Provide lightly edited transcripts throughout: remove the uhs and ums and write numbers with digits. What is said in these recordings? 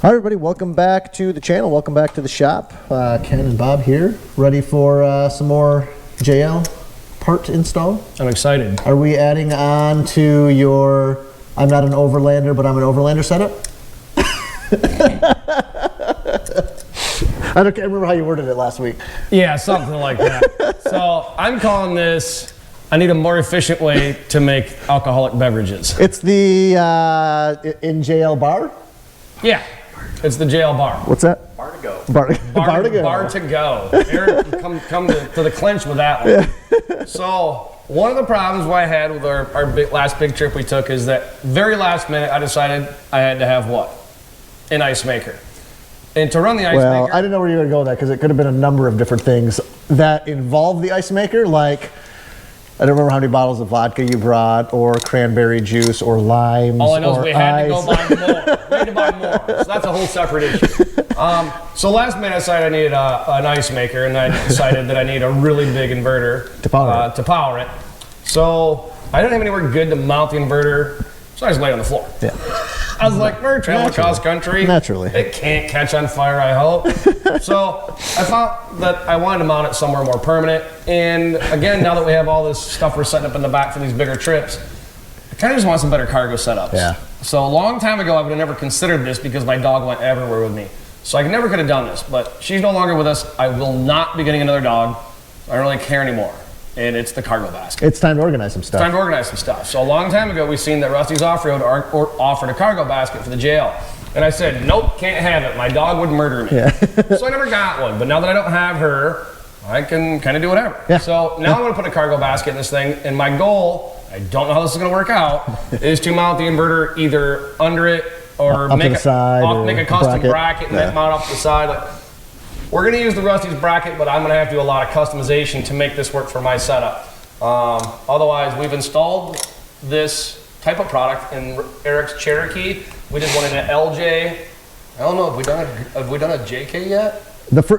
Hi everybody, welcome back to the channel, welcome back to the shop. Ken and Bob here, ready for some more JL part install. I'm excited. Are we adding on to your, I'm not an overlander, but I'm an overlander setup? I can't remember how you worded it last week. Yeah, something like that. So I'm calling this, I need a more efficient way to make alcoholic beverages. It's the in JL bar? Yeah, it's the JL bar. What's that? Bar to go. Bar to go. Bar to go. Eric, come to the clinch with that one. Yeah. So one of the problems I had with our last big trip we took is that very last minute I decided I had to have what? An ice maker. And to run the ice maker... Well, I didn't know where you were going to go with that because it could have been a number of different things that involve the ice maker, like... I don't remember how many bottles of vodka you brought, or cranberry juice, or limes, all I know is we had to ice. go buy more. We had to buy more. So that's a whole separate issue. So last minute I decided I needed an ice maker, and I decided that I need a really big inverter to power it. So I didn't have anywhere good to mount the inverter, so I just laid it on the floor. Yeah. I was like, we're traveling across country. Naturally. It can't catch on fire, I hope. So I thought that I wanted to mount it somewhere more permanent. And again, now that we have all this stuff we're setting up in the back for these bigger trips, I kind of just want some better cargo setups. Yeah. So a long time ago, I would have never considered this because my dog went everywhere with me. So I never could have done this, but she's no longer with us. I will not be getting another dog. I don't really care anymore. And it's the cargo basket. It's time to organize some stuff. It's time to organize some stuff. So a long time ago, we seen that Rusty's Offroad offered a cargo basket for the JL. And I said, nope, can't have it. My dog would murder me. Yeah. So I never got one. But now that I don't have her, I can kind of do whatever. Yeah. So now I'm going to put a cargo basket in this thing. And my goal, I don't know how this is going to work out, is to mount the inverter either under it or make a custom bracket and mount up the side. We're going to use the Rusty's bracket, but I'm going to have to do a lot of customization to make this work for my setup. Otherwise, we've installed this type of product in Eric's Cherokee. We did one in an LJ. I don't know, have we done a JK yet?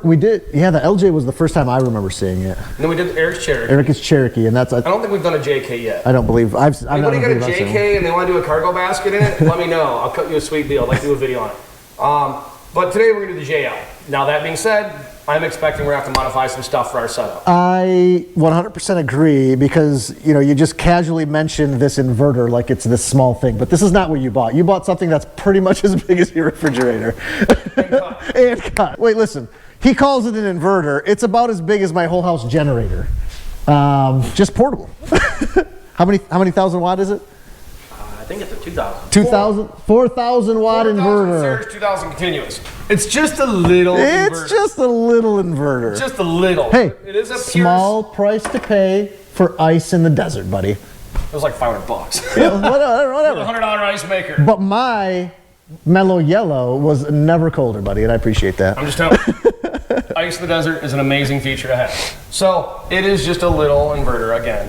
We did, yeah, the LJ was the first time I remember seeing it. And then we did Eric's Cherokee. Eric's Cherokee, and that's... I don't think we've done a JK yet. I don't believe, Anybody got a JK and they want to do a cargo basket in it, let me know. I'll cut you a sweet deal. I'd like to do a video on it. But today we're going to do the JL. Now that being said, I'm expecting we're going to have to modify some stuff for our setup. I 100% agree because, you know, you just casually mentioned this inverter like it's this small thing, but this is not what you bought. You bought something that's pretty much as big as your refrigerator. And cut. And cut. Wait, listen. He calls it an inverter. It's about as big as my whole house generator. Just portable. How many thousand watt is it? I think it's a 2,000. 2,000? 4,000 watt inverter. Series 2,000 continuous. It's just a little inverter. It's just a little inverter. Just a little. Hey, it is a small price to pay for ice in the desert, buddy. It was like $500. Yeah, whatever. $100 ice maker. But my mellow yellow was never colder, buddy, and I appreciate that. I'm just telling you. Ice in the desert is an amazing feature to have. So it is just a little inverter again.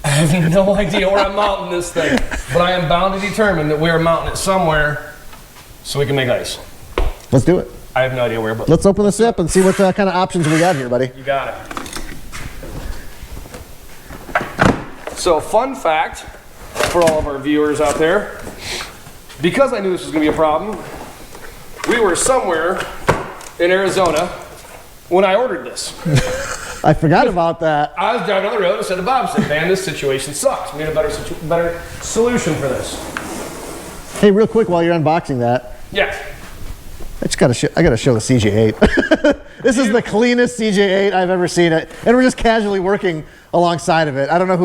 I have no idea where I'm mounting this thing, but I am bound to determine that we are mounting it somewhere so we can make ice. Let's do it. I have no idea where, but... Let's open this up and see what kind of options we got here, buddy. You got it. So, fun fact for all of our viewers out there, because I knew this was going to be a problem, we were somewhere in Arizona when I ordered this. I forgot about that. I was driving on the road and said to Bob, man, this situation sucks. We need a better solution for this. Hey, real quick while you're unboxing that. Yeah. I gotta show the CJ8. This is the cleanest CJ8 I've ever seen it. And we're just casually working alongside of it. I don't know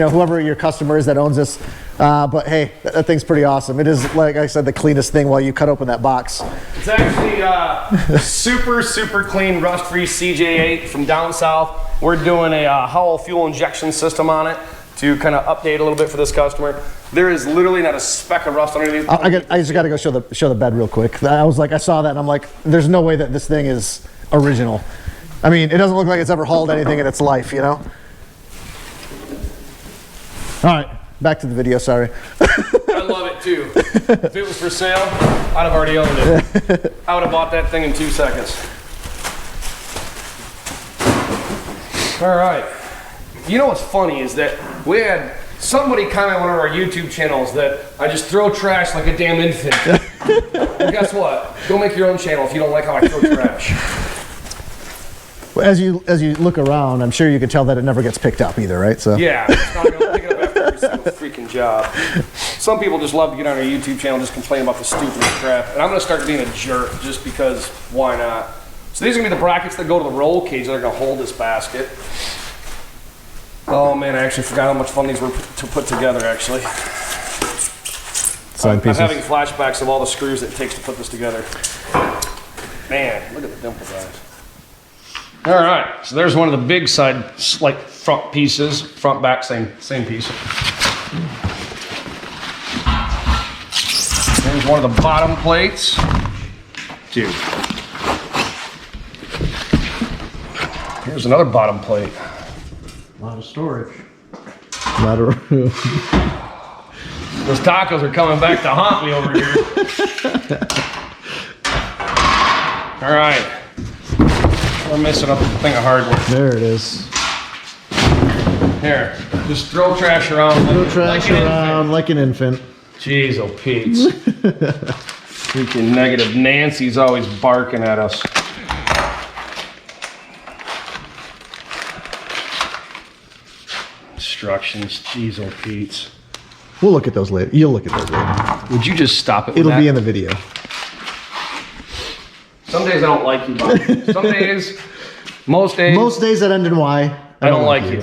whoever your customer is that owns this, but hey, that thing's pretty awesome. It is, like I said, the cleanest thing while you cut open that box. It's actually super clean, rust-free CJ8 from down south. We're doing a Howell fuel injection system on it to kind of update a little bit for this customer. There is literally not a speck of rust underneath. I just got to go show the bed real quick. I saw that and I'm like, there's no way that this thing is original. I mean, it doesn't look like it's ever hauled anything in its life, you know? All right, back to the video, sorry. I love it too. If it was for sale, I'd have already owned it. I would have bought that thing in 2 seconds. All right. You know what's funny is that we had somebody comment on one of our YouTube channels that I just throw trash like a damn infant. And guess what? Go make your own channel if you don't like how I throw trash. Well, as you look around, I'm sure you can tell that it never gets picked up either, right? So Yeah, it's not gonna pick it up after every single freaking job. Some people just love to get on their YouTube channel and just complain about the stupidest crap. And I'm gonna start being a jerk just because why not? So these are gonna be the brackets that go to the roll cage that are gonna hold this basket. Oh man, I actually forgot how much fun these were to put together actually. Side pieces. I'm having flashbacks of all the screws that it takes to put this together. Man, look at the dimple guys. All right, so there's one of the big side, like front pieces, front, back, same piece. There's one of the bottom plates. Dude. Here's another bottom plate. A lot of storage. Not a room. Those tacos are coming back to haunt me over here. All right. We're missing a thing of hardware. There it is. Here, just throw trash around. Throw trash around like an infant. Jeez, oh Pete's. Freaking negative Nancy's always barking at us. Instructions, jeez, oh Pete's. We'll look at those later. You'll look at those later. Would you just stop it with It'll that? be in the video. Some days I don't like you, Bob. Some days, most days that end in Y. I don't like you.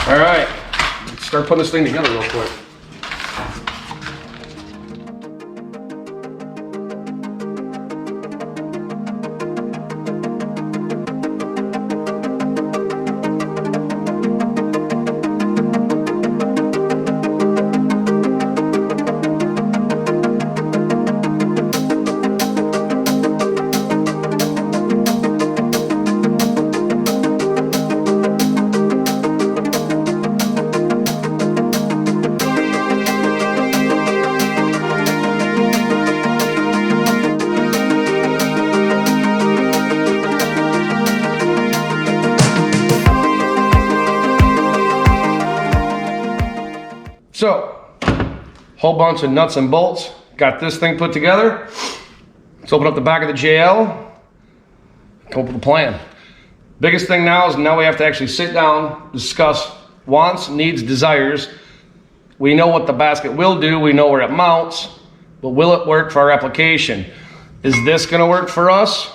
All right, let's start putting this thing together real quick. So, whole bunch of nuts and bolts. Got this thing put together. Let's open up the back of the JL. Come up with a plan. Biggest thing now is now we have to actually sit down, discuss wants, needs, desires. We know what the basket will do. We know where it mounts, but will it work for our application? Is this gonna work for us?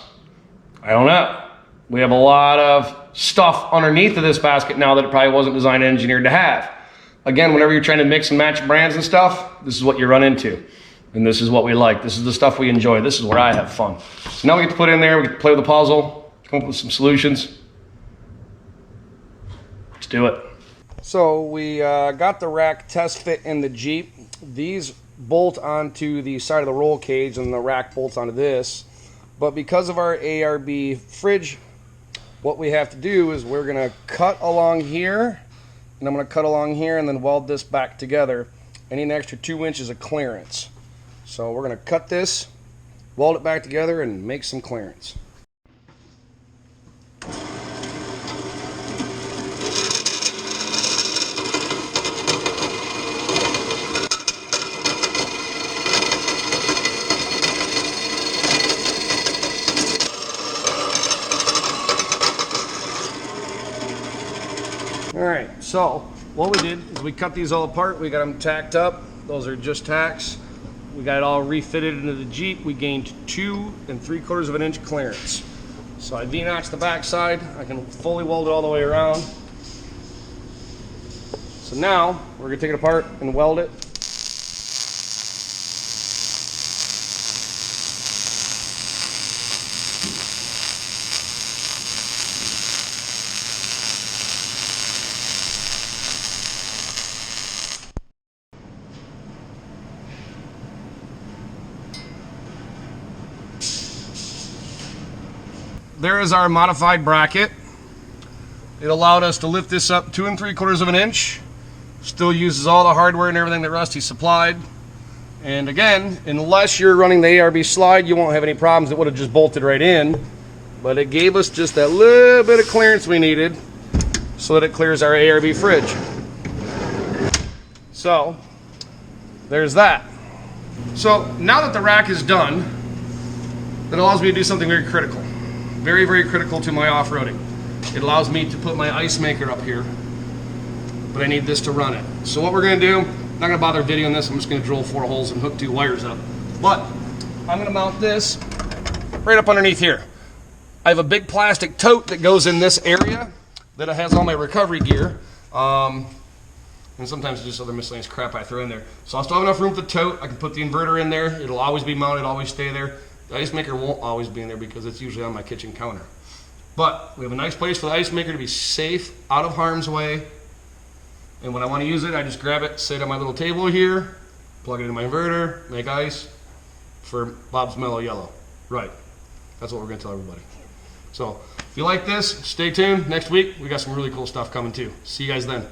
I don't know. We have a lot of stuff underneath of this basket now that it probably wasn't designed and engineered to have. Again, whenever you're trying to mix and match brands and stuff, this is what you run into. And this is what we like. This is the stuff we enjoy. This is where I have fun. So now we get to put in there, we get to play with the puzzle, come up with some solutions. Let's do it. So we got the rack test fit in the Jeep. These bolt onto the side of the roll cage and the rack bolts onto this. But because of our ARB fridge, what we have to do is we're gonna cut along here, and I'm gonna cut along here and then weld this back together. I need an extra 2 inches of clearance. So we're gonna cut this, weld it back together, and make some clearance. Alright, so what we did is we cut these all apart. We got them tacked up. Those are just tacks. We got it all refitted into the Jeep. We gained 2 3/4 of an inch clearance. So I V-notched the back side. I can fully weld it all the way around. So now we're gonna take it apart and weld it. There is our modified bracket. It allowed us to lift this up 2 3/4 of an inch. Still uses all the hardware and everything that Rusty supplied. And again, unless you're running the ARB slide, you won't have any problems. It would have just bolted right in. But it gave us just that little bit of clearance we needed so that it clears our ARB fridge. So, there's that. So now that the rack is done, that allows me to do something very critical. Very, very critical to my off-roading. It allows me to put my ice maker up here, but I need this to run it. So what we're gonna do, I'm not gonna bother videoing this, I'm just gonna drill 4 holes and hook 2 wires up. But I'm gonna mount this right up underneath here. I have a big plastic tote that goes in this area that has all my recovery gear. And sometimes just other miscellaneous crap I throw in there. So I'll still have enough room for the tote. I can put the inverter in there. It'll always be mounted, always stay there. The ice maker won't always be in there because it's usually on my kitchen counter. But we have a nice place for the ice maker to be safe, out of harm's way. And when I want to use it, I just grab it, sit on my little table here, plug it into my inverter, make ice for Bob's Mellow Yellow. Right. That's what we're going to tell everybody. So if you like this, stay tuned. Next week, we got some really cool stuff coming too. See you guys then.